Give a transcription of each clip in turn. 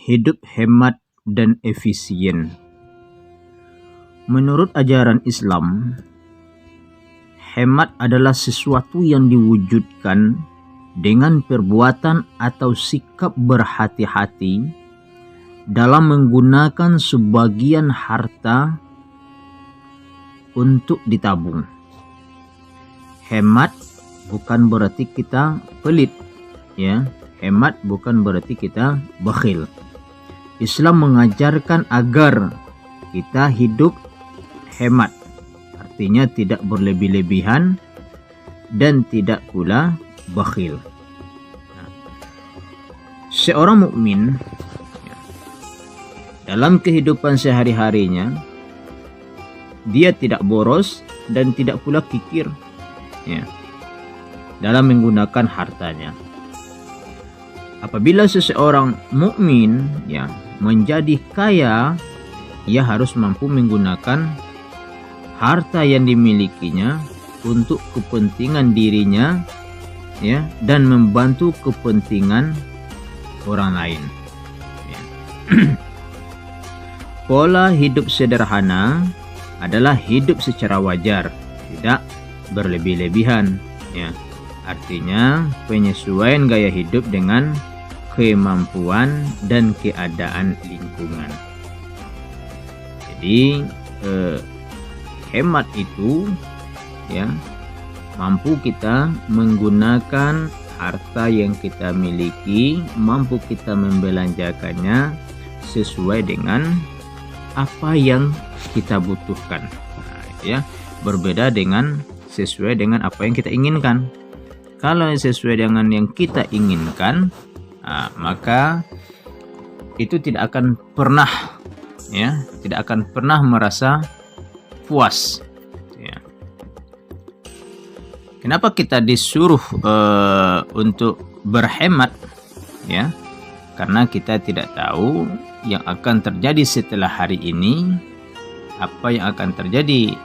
hidup hemat dan efisien. Menurut ajaran Islam, hemat adalah sesuatu yang diwujudkan dengan perbuatan atau sikap berhati-hati dalam menggunakan sebagian harta untuk ditabung. Hemat bukan berarti kita pelit, ya. Hemat bukan berarti kita bakhil. Islam mengajarkan agar kita hidup hemat, artinya tidak berlebih-lebihan dan tidak pula bakhil. Seorang mukmin dalam kehidupan sehari-harinya dia tidak boros dan tidak pula kikir, ya, dalam menggunakan hartanya. Apabila seseorang mukmin ya menjadi kaya, ia harus mampu menggunakan harta yang dimilikinya untuk kepentingan dirinya, ya, dan membantu kepentingan orang lain. Ya. Pola hidup sederhana adalah hidup secara wajar, tidak berlebih-lebihan. Ya. Artinya penyesuaian gaya hidup dengan kemampuan dan keadaan lingkungan. Jadi hemat itu, ya, mampu kita menggunakan harta yang kita miliki, mampu kita membelanjakannya sesuai dengan apa yang kita butuhkan. Nah, ya, berbeda dengan sesuai dengan apa yang kita inginkan. Kalau sesuai dengan yang kita inginkan, maka itu tidak akan pernah, ya, tidak akan pernah merasa puas. Ya. Kenapa kita disuruh untuk berhemat? Ya, karena kita tidak tahu yang akan terjadi setelah hari ini, apa yang akan terjadi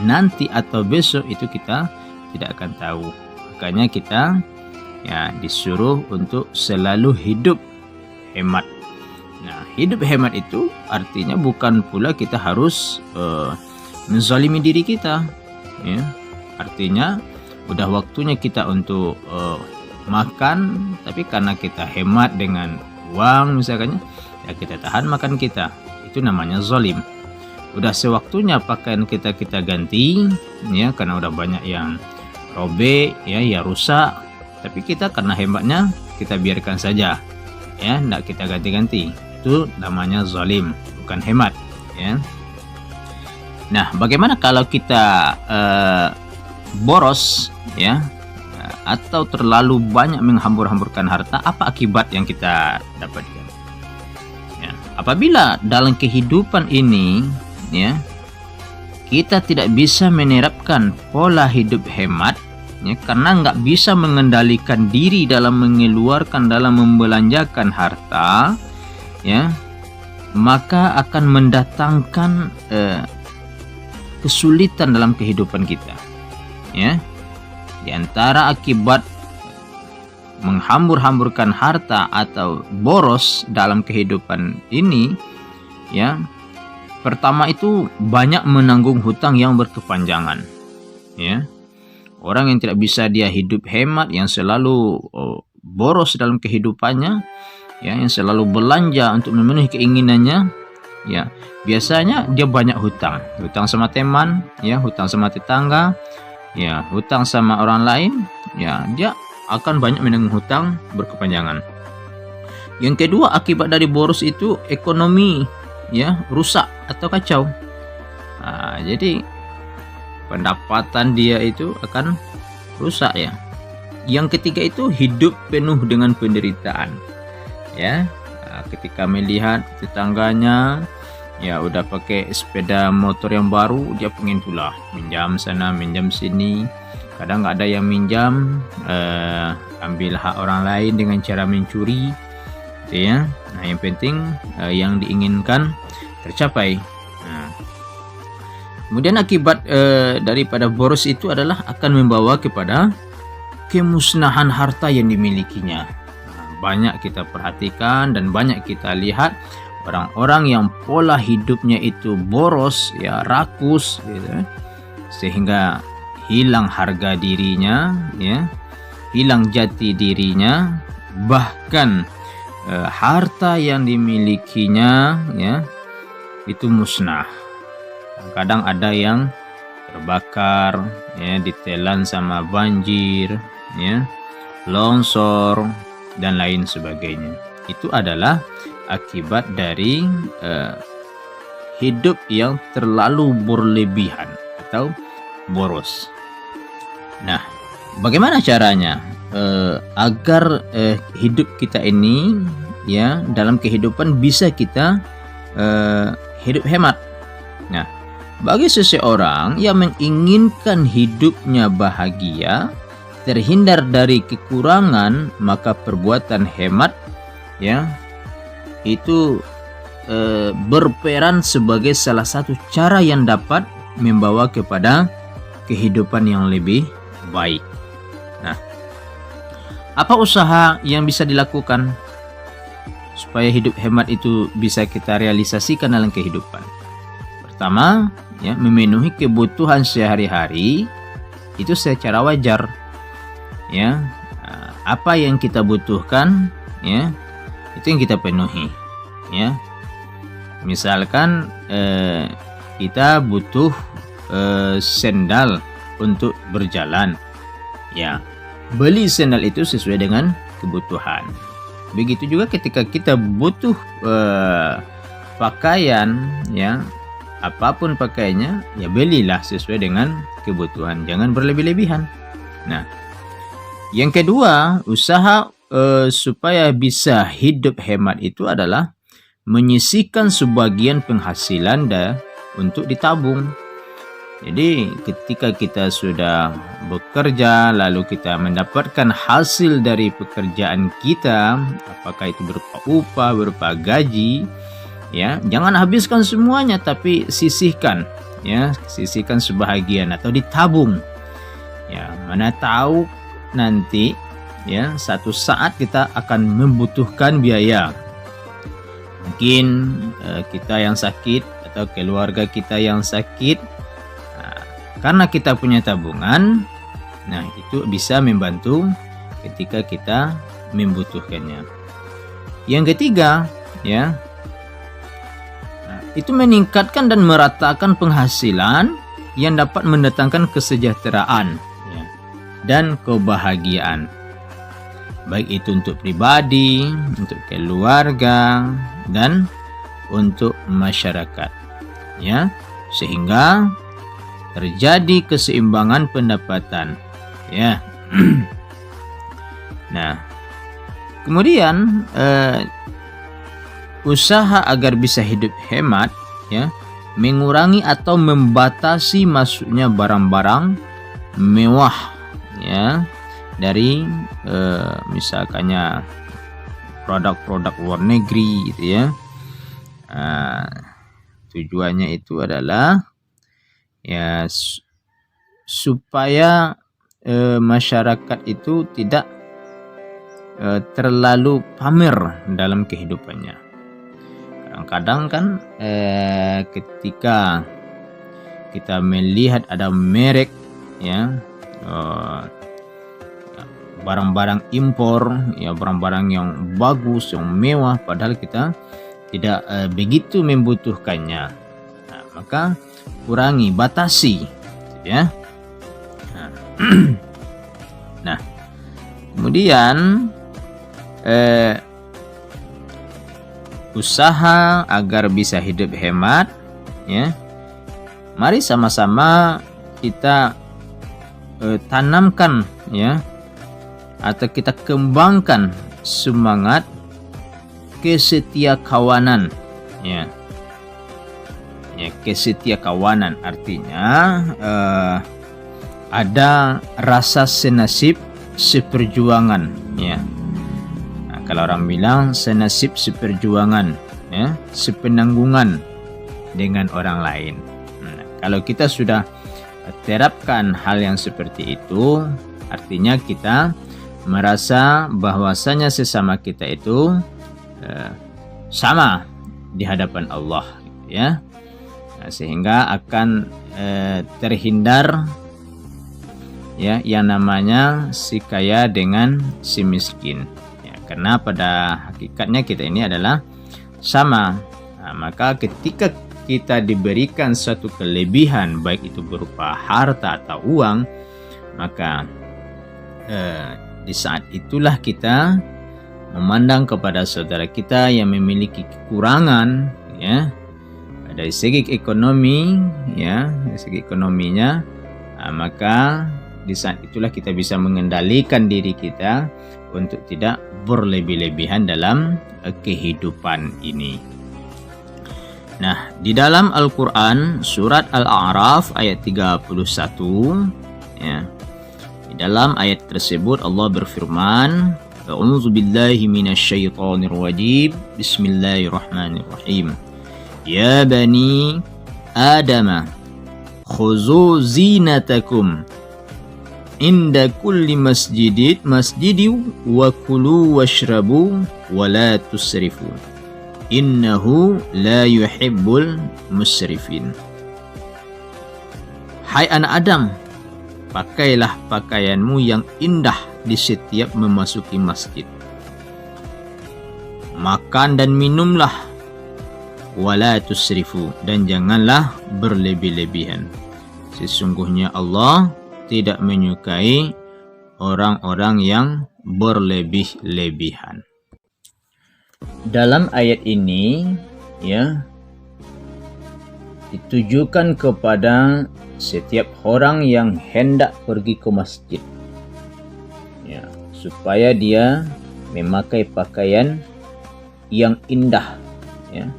nanti atau besok itu kita tidak akan tahu. Makanya kita ya disuruh untuk selalu hidup hemat. Nah, hidup hemat itu artinya bukan pula kita harus menzalimi diri kita, ya. Artinya udah waktunya kita untuk makan, tapi karena kita hemat dengan uang misalnya, ya kita tahan makan kita. Itu namanya zalim. Udah sewaktunya pakaian kita ganti, ya, karena udah banyak yang robek, ya rusak, tapi kita karena hematnya kita biarkan saja, ya, tidak kita ganti-ganti. Itu namanya zalim, bukan hemat, ya. Nah, bagaimana kalau kita boros, ya, atau terlalu banyak menghambur-hamburkan harta? Apa akibat yang kita dapatkan? Ya, apabila dalam kehidupan ini, ya, kita tidak bisa menerapkan pola hidup hemat, ya, karena nggak bisa mengendalikan diri dalam mengeluarkan, dalam membelanjakan harta, ya, maka akan mendatangkan kesulitan dalam kehidupan kita, ya. Di antara akibat menghambur-hamburkan harta atau boros dalam kehidupan ini, ya, pertama itu banyak menanggung hutang yang berkepanjangan, ya. Orang yang tidak bisa dia hidup hemat, yang selalu boros dalam kehidupannya, ya, yang selalu belanja untuk memenuhi keinginannya, ya, biasanya dia banyak hutang sama teman, ya, hutang sama tetangga, ya, hutang sama orang lain, ya, dia akan banyak menanggung hutang berkepanjangan. Yang kedua, akibat dari boros itu ekonomi, ya, rusak atau kacau. Nah, jadi pendapatan dia itu akan rusak, ya. Yang ketiga itu hidup penuh dengan penderitaan, ya. Nah, ketika melihat tetangganya, ya, udah pakai sepeda motor yang baru, dia pengen pula minjam sana minjam sini, kadang nggak ada yang minjam, ambil hak orang lain dengan cara mencuri, gitu, ya. Nah, yang penting yang diinginkan tercapai. Nah, kemudian akibat daripada boros itu adalah akan membawa kepada kemusnahan harta yang dimilikinya. Nah, banyak kita perhatikan dan banyak kita lihat orang-orang yang pola hidupnya itu boros, ya, rakus, gitu, sehingga hilang harga dirinya, ya, hilang jati dirinya, bahkan harta yang dimilikinya, ya, itu musnah. Kadang ada yang terbakar, ya, ditelan sama banjir, ya, longsor dan lain sebagainya. Itu adalah akibat dari hidup yang terlalu berlebihan atau boros. Nah, bagaimana caranya agar hidup kita ini, ya, dalam kehidupan bisa kita hidup hemat? Nah, bagi seseorang yang menginginkan hidupnya bahagia, terhindar dari kekurangan, maka perbuatan hemat, ya, itu berperan sebagai salah satu cara yang dapat membawa kepada kehidupan yang lebih baik. Nah, apa usaha yang bisa dilakukan supaya hidup hemat itu bisa kita realisasikan dalam kehidupan? Pertama, ya, memenuhi kebutuhan sehari-hari itu secara wajar, ya. Apa yang kita butuhkan, ya, itu yang kita penuhi, ya. Misalkan kita butuh sendal untuk berjalan, ya, beli sendal itu sesuai dengan kebutuhan. Begitu juga ketika kita butuh pakaian, ya, apapun pakaiannya, ya, belilah sesuai dengan kebutuhan, jangan berlebih-lebihan. Nah, yang kedua, usaha supaya bisa hidup hemat itu adalah menyisihkan sebagian penghasilan untuk ditabung. Jadi ketika kita sudah bekerja lalu kita mendapatkan hasil dari pekerjaan kita, apakah itu berupa upah, berupa gaji, ya, jangan habiskan semuanya, tapi sisihkan, ya, sisihkan sebahagian atau ditabung. Ya, mana tahu nanti, ya, satu saat kita akan membutuhkan biaya. Mungkin kita yang sakit atau keluarga kita yang sakit, karena kita punya tabungan, nah, itu bisa membantu ketika kita membutuhkannya. Yang ketiga, ya, itu meningkatkan dan meratakan penghasilan yang dapat mendatangkan kesejahteraan, ya, dan kebahagiaan, baik itu untuk pribadi, untuk keluarga, dan untuk masyarakat, ya, sehingga terjadi keseimbangan pendapatan, ya. Nah, kemudian usaha agar bisa hidup hemat, ya, mengurangi atau membatasi masuknya barang-barang mewah, ya, dari misalkannya produk-produk luar negeri, gitu, ya. Tujuannya itu adalah, ya, supaya masyarakat itu tidak terlalu pamer dalam kehidupannya. Kadang-kadang kan ketika kita melihat ada merek, ya, barang-barang impor, ya, barang-barang yang bagus, yang mewah, padahal kita tidak begitu membutuhkannya. Nah, maka kurangi, batasi, ya. Nah, kemudian usaha agar bisa hidup hemat, ya, mari sama-sama kita tanamkan, ya, atau kita kembangkan semangat kesetiakawanan, ya. Ya, kesetiakawanan artinya ada rasa senasib seperjuangan, ya. Nah, kalau orang bilang senasib seperjuangan, ya, sepenanggungan dengan orang lain. Nah, kalau kita sudah terapkan hal yang seperti itu, artinya kita merasa bahwasanya sesama kita itu sama di hadapan Allah, ya. Nah, sehingga akan terhindar ya yang namanya si kaya dengan si miskin, ya, karena pada hakikatnya kita ini adalah sama. Nah, maka ketika kita diberikan suatu kelebihan, baik itu berupa harta atau uang, maka di saat itulah kita memandang kepada saudara kita yang memiliki kekurangan, ya, dari segi ekonomi, ya, dari segi ekonominya, maka di saat itulah kita bisa mengendalikan diri kita untuk tidak berlebih-lebihan dalam kehidupan ini. Nah, di dalam Al-Quran surat Al-A'raf ayat 31, ya, di dalam ayat tersebut Allah berfirman, A'udzu billahi minasyaitonir rajim. Bismillahirrahmanirrahim. Ya bani Adam, khuzu zinatakum inda kulli masjidin wa kulu washrabu wa la tusrifu innahu la yuhibbul musrifin. Hai anak Adam, pakailah pakaianmu yang indah di setiap memasuki masjid. Makan dan minumlah, wala tusrifu, dan janganlah berlebih-lebihan. Sesungguhnya Allah tidak menyukai orang-orang yang berlebih-lebihan. Dalam ayat ini, ya, ditujukan kepada setiap orang yang hendak pergi ke masjid, ya, supaya dia memakai pakaian yang indah, ya.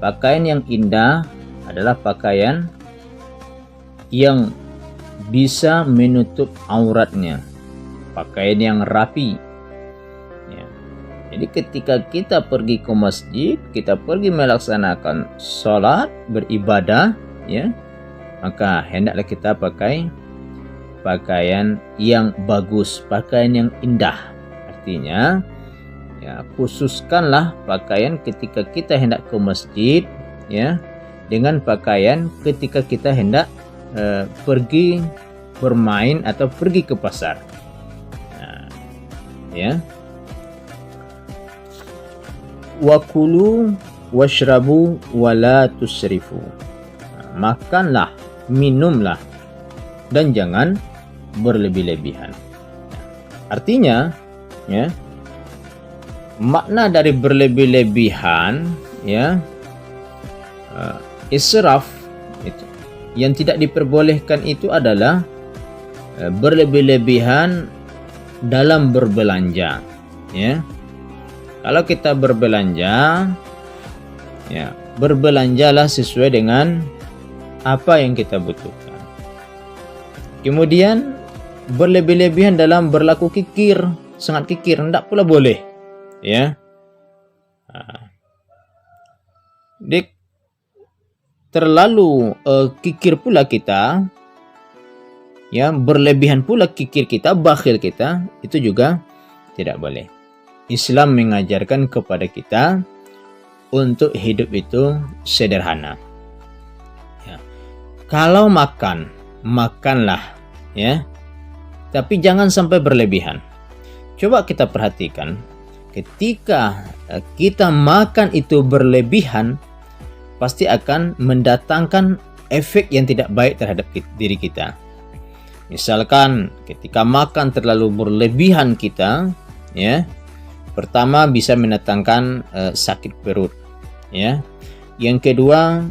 Pakaian yang indah adalah pakaian yang bisa menutup auratnya, pakaian yang rapi, ya. Jadi ketika kita pergi ke masjid, kita pergi melaksanakan sholat, beribadah, ya, maka hendaklah kita pakai pakaian yang bagus, pakaian yang indah. Artinya, ya, khususkanlah pakaian ketika kita hendak ke masjid, ya, dengan pakaian ketika kita hendak pergi bermain atau pergi ke pasar. Nah, ya. Wa kulu washrabu wa la tusrifu. Nah, makanlah, minumlah, dan jangan berlebih-lebihan. Artinya, ya, makna dari berlebih-lebihan, ya, israf itu yang tidak diperbolehkan itu adalah berlebih-lebihan dalam berbelanja, ya. Kalau kita berbelanja, ya, berbelanjalah sesuai dengan apa yang kita butuhkan. Kemudian berlebih-lebihan dalam berlaku kikir, sangat kikir, tidak pula boleh, ya. Terlalu kikir pula kita, ya, berlebihan pula kikir kita, bakhil kita, itu juga tidak boleh. Islam mengajarkan kepada kita untuk hidup itu sederhana, ya. Kalau makan, makanlah, ya, tapi jangan sampai berlebihan. Coba kita perhatikan, ketika kita makan itu berlebihan, pasti akan mendatangkan efek yang tidak baik terhadap diri kita. Misalkan ketika makan terlalu berlebihan kita, ya, pertama bisa mendatangkan sakit perut, ya. Yang kedua,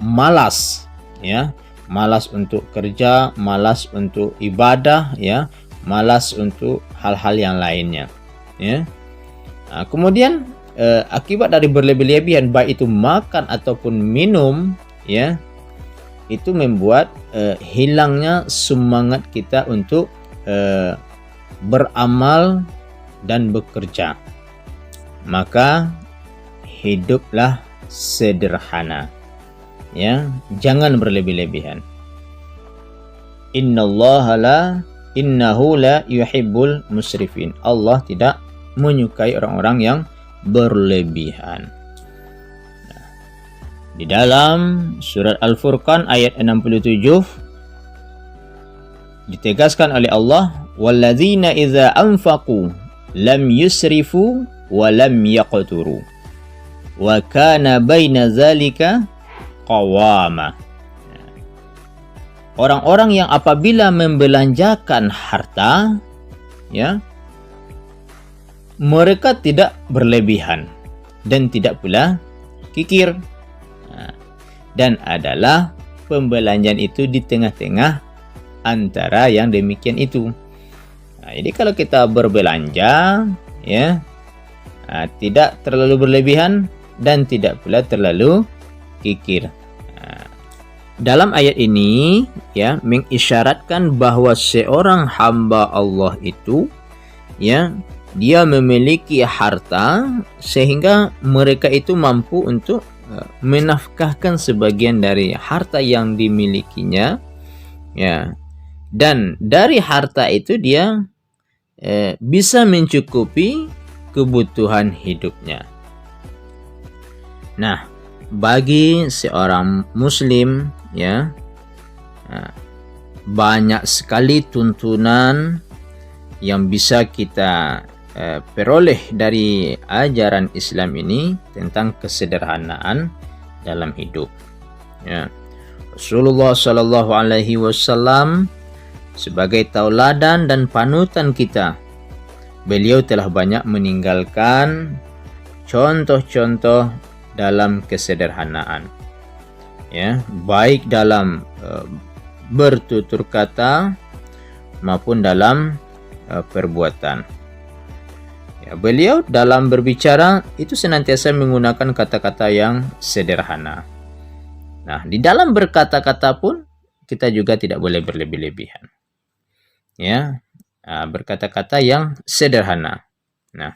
malas, ya, malas untuk kerja, malas untuk ibadah, ya, malas untuk hal-hal yang lainnya, ya. Nah, kemudian akibat dari berlebih-lebihan, baik itu makan ataupun minum, ya, itu membuat hilangnya semangat kita untuk beramal dan bekerja. Maka hiduplah sederhana, ya, jangan berlebih-lebihan. Innallaha la innahu la yuhibbul musrifin. Allah tidak menyukai orang-orang yang berlebihan. Nah, di dalam surat Al-Furqan ayat 67 ditegaskan oleh Allah, walladzina idza anfaqu lam yusrifu wa lam yaqturu wa kana baina zalika qawama. Orang-orang yang apabila membelanjakan harta, ya, mereka tidak berlebihan dan tidak pula kikir. Dan adalah pembelanjaan itu di tengah-tengah antara yang demikian itu. Nah, jadi kalau kita berbelanja, ya, tidak terlalu berlebihan dan tidak pula terlalu kikir. Dalam ayat ini, ya, mengisyaratkan bahwa seorang hamba Allah itu, ya, dia memiliki harta sehingga mereka itu mampu untuk menafkahkan sebagian dari harta yang dimilikinya, ya, dan dari harta itu dia bisa mencukupi kebutuhan hidupnya. Nah, bagi seorang muslim, ya, banyak sekali tuntunan yang bisa kita peroleh dari ajaran Islam ini tentang kesederhanaan dalam hidup. Ya. Rasulullah Shallallahu Alaihi Wasallam sebagai tauladan dan panutan kita, beliau telah banyak meninggalkan contoh-contoh dalam kesederhanaan. Ya, baik dalam bertutur kata maupun dalam perbuatan. Ya, beliau dalam berbicara itu senantiasa menggunakan kata-kata yang sederhana. Nah, di dalam berkata-kata pun kita juga tidak boleh berlebih-lebihan. Ya, berkata-kata yang sederhana. Nah,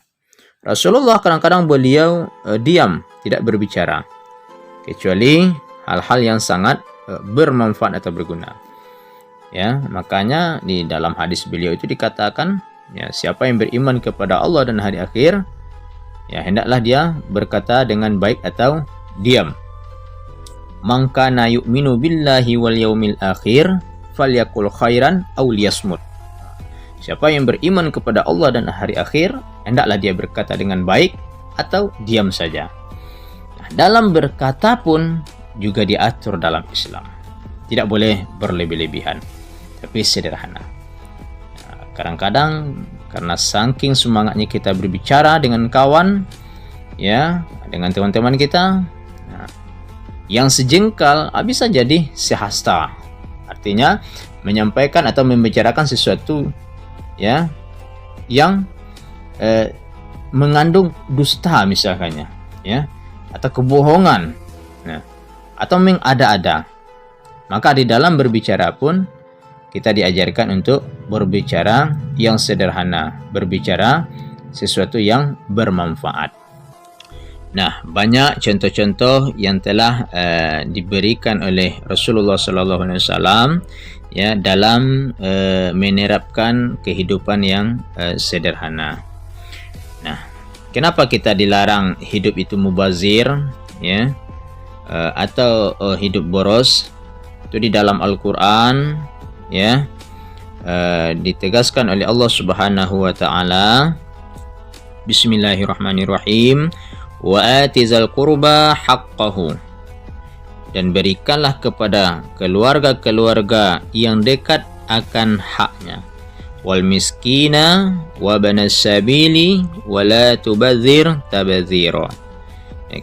Rasulullah kadang-kadang beliau diam, tidak berbicara, kecuali hal-hal yang sangat bermanfaat atau berguna. Ya, makanya di dalam hadis beliau itu dikatakan, ya, siapa yang beriman kepada Allah dan hari akhir, ya, hendaklah dia berkata dengan baik atau diam. Man kana yu'minu billahi wal yaumil akhir falyakul khairan aw liyasmut. Siapa yang beriman kepada Allah dan hari akhir, hendaklah dia berkata dengan baik atau diam saja. Nah, dalam berkata pun juga diatur dalam Islam. Tidak boleh berlebih-lebihan, tapi sederhana. Nah, kadang-kadang karena saking semangatnya kita berbicara dengan kawan, ya, dengan teman-teman kita, nah, yang sejengkal bisa jadi sehasta. Artinya menyampaikan atau membicarakan sesuatu, ya, yang mengandung dusta misalkannya, ya, atau kebohongan, nah, atau mengada-ada. Maka di dalam berbicara pun kita diajarkan untuk berbicara yang sederhana, berbicara sesuatu yang bermanfaat. Nah, banyak contoh-contoh yang telah diberikan oleh Rasulullah SAW, ya, dalam menerapkan kehidupan yang sederhana. Nah, kenapa kita dilarang hidup itu mubazir, ya, atau hidup boros? Itu di dalam Al-Quran, ya, ditegaskan oleh Allah Subhanahu wa taala. Bismillahirrahmanirrahim. Wa atizal qurba haqqahu. Dan berikanlah kepada keluarga-keluarga yang dekat akan haknya. Wal miskina wa banas sabili wa la tubadzir tabadzira.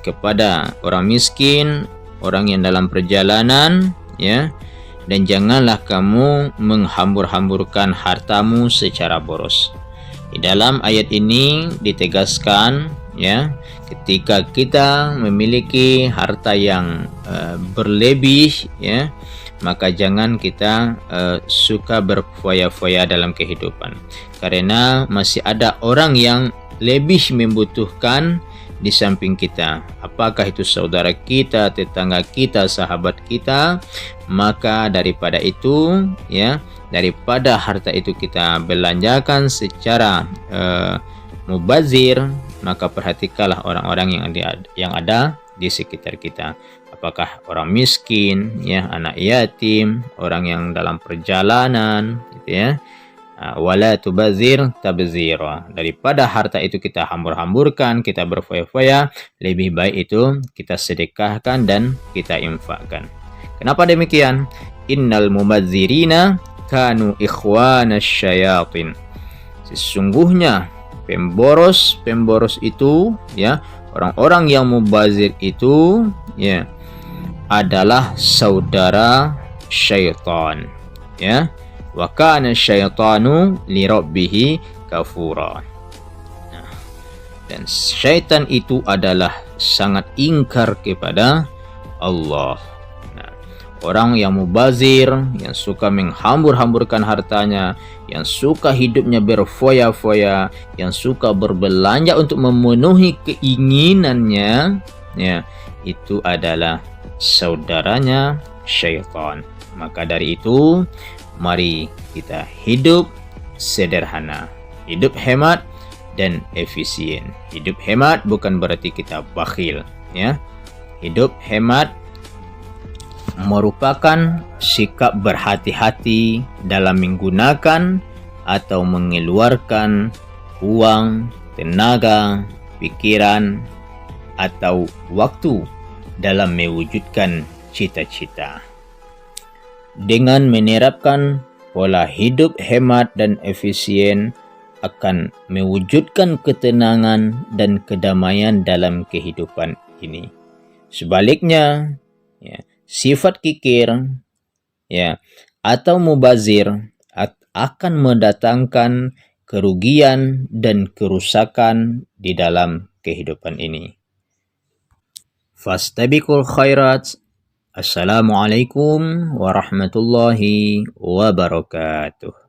Kepada orang miskin, orang yang dalam perjalanan, ya, dan janganlah kamu menghambur-hamburkan hartamu secara boros. Di dalam ayat ini ditegaskan, ya, ketika kita memiliki harta yang berlebih, ya, maka jangan kita suka berfoya-foya dalam kehidupan, karena masih ada orang yang lebih membutuhkan di samping kita. Apakah itu saudara kita, tetangga kita, sahabat kita? Maka daripada itu, ya, daripada harta itu kita belanjakan secara mubazir, maka perhatikanlah orang-orang yang ada di sekitar kita. Apakah orang miskin, ya, anak yatim, orang yang dalam perjalanan, gitu ya. Wala tubazir tabzira. Daripada harta itu kita hambur-hamburkan, kita berfoya-foya, lebih baik itu kita sedekahkan dan kita infakkan. Kenapa demikian? Innal mubazzirina kanu ikhwanas syayatin. Sesungguhnya pemboros itu, ya, orang-orang yang mubazir itu, ya, adalah saudara syaitan, ya. Wa kana syaitanu li rabbih kafura. Dan syaitan itu adalah sangat ingkar kepada Allah. Orang yang mubazir, yang suka menghambur-hamburkan hartanya, yang suka hidupnya berfoya-foya, yang suka berbelanja untuk memenuhi keinginannya, ya, itu adalah saudaranya syaitan. Maka dari itu, mari kita hidup sederhana, hidup hemat dan efisien. Hidup hemat bukan berarti kita bakhil, ya. Hidup hemat merupakan sikap berhati-hati dalam menggunakan atau mengeluarkan uang, tenaga, pikiran, atau waktu dalam mewujudkan cita-cita. Dengan menerapkan pola hidup hemat dan efisien akan mewujudkan ketenangan dan kedamaian dalam kehidupan ini. Sebaliknya, ya, sifat kikir, ya, atau mubazir akan mendatangkan kerugian dan kerusakan di dalam kehidupan ini. Fastabiqul khairat. Assalamualaikum warahmatullahi wabarakatuh.